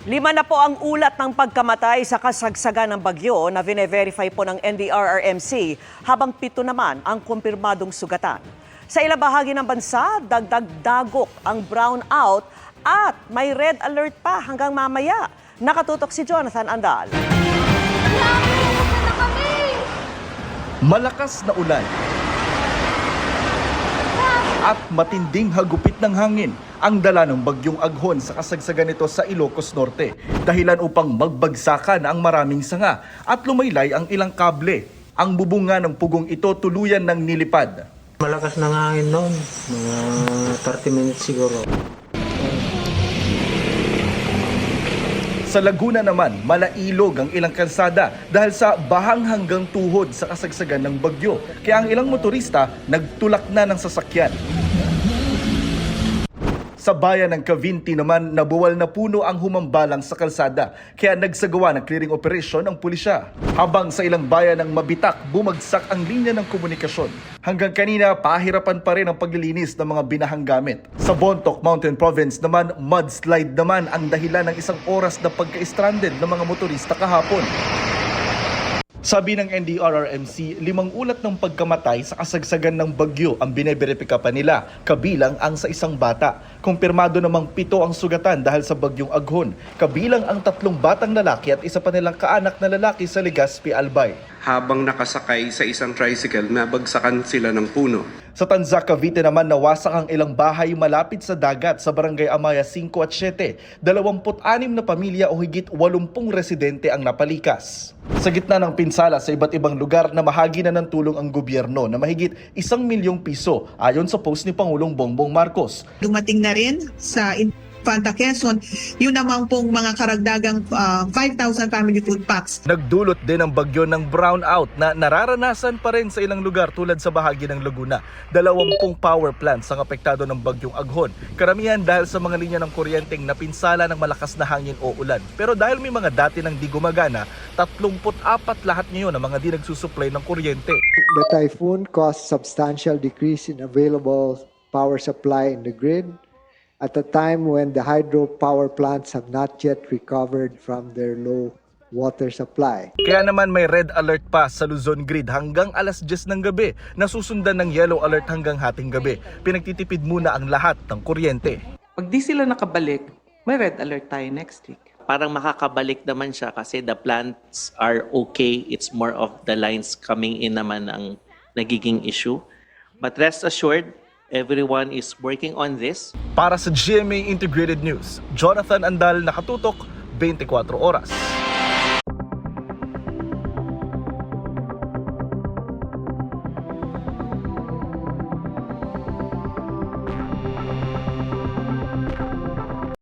5 na po ang ulat ng pagkamatay sa kasagsagan ng bagyo na vine-verify po ng NDRRMC, habang 7 naman ang kumpirmadong sugatan. Sa ilang bahagi ng bansa, dagdag dagok ang brownout at may red alert pa hanggang mamaya. Nakatutok si Jonathan Andal. Malakas na ulan at matinding hagupit ng hangin ang dala ng bagyong Aghon sa kasagsagan nito sa Ilocos Norte. Dahilan upang magbagsakan ang maraming sanga at lumaylay ang ilang kable. Ang bubunga ng pugong ito tuluyan ng nilipad. Malakas na hangin noon, mga 30 minutes siguro. Sa Laguna naman, malailog ang ilang kalsada dahil sa bahang hanggang tuhod sa kasagsagan ng bagyo. Kaya ang ilang motorista nagtulak na ng sasakyan. Sa bayan ng Cavinti naman, nabuwal na puno ang humambalang sa kalsada, kaya nagsagawa ng clearing operation ang pulisya. Habang sa ilang bayan ng Mabitak, bumagsak ang linya ng komunikasyon. Hanggang kanina, pahirapan pa rin ang paglilinis ng mga binahang gamit. Sa Bontoc Mountain Province naman, mudslide naman ang dahilan ng 1 oras na pagka-stranded ng mga motorista kahapon. Sabi ng NDRRMC, 5 ulat ng pagkamatay sa kasagsagan ng bagyo ang bineberipika pa nila, kabilang ang sa isang bata. Kumpirmado namang 7 ang sugatan dahil sa bagyong Aghon, kabilang ang 3 batang lalaki at isa pa nilang kaanak na lalaki sa Legazpi, Albay. Habang nakasakay sa isang tricycle, nabagsakan sila ng puno. Sa Tanza, Cavite naman, nawasak ang ilang bahay malapit sa dagat sa barangay Amaya 5 at 7. 26 na pamilya o higit 80 residente ang napalikas. Sa gitna ng pinsala sa iba't ibang lugar, namahagi na ng tulong ang gobyerno na mahigit 1 milyong piso ayon sa post ni Pangulong Bongbong Marcos. Dumating na rin sa Infanta Quezon, yun naman pong mga karagdagang 5,000 family food packs. Nagdulot din ang bagyo ng brownout na nararanasan pa rin sa ilang lugar tulad sa bahagi ng Laguna. 20 power plants ang apektado ng bagyong Aghon. Karamihan dahil sa mga linya ng kuryenteng napinsala ng malakas na hangin o ulan. Pero dahil may mga dati nang di gumagana, 34 lahat ngayon ang mga di nagsusupply ng kuryente. The typhoon caused substantial decrease in available power supply in the grid at a time when the hydropower plants have not yet recovered from their low water supply. Kaya naman may red alert pa sa Luzon Grid hanggang alas 10 ng gabi, nasusundan ng yellow alert hanggang hating gabi. Pinagtitipid muna ang lahat ng kuryente. Pag di sila nakabalik, may red alert tayo next week. Parang makakabalik naman siya kasi the plants are okay. It's more of the lines coming in naman ang nagiging issue. But rest assured, everyone is working on this. Para sa GMA Integrated News, Jonathan Andal, nakatutok, 24 oras.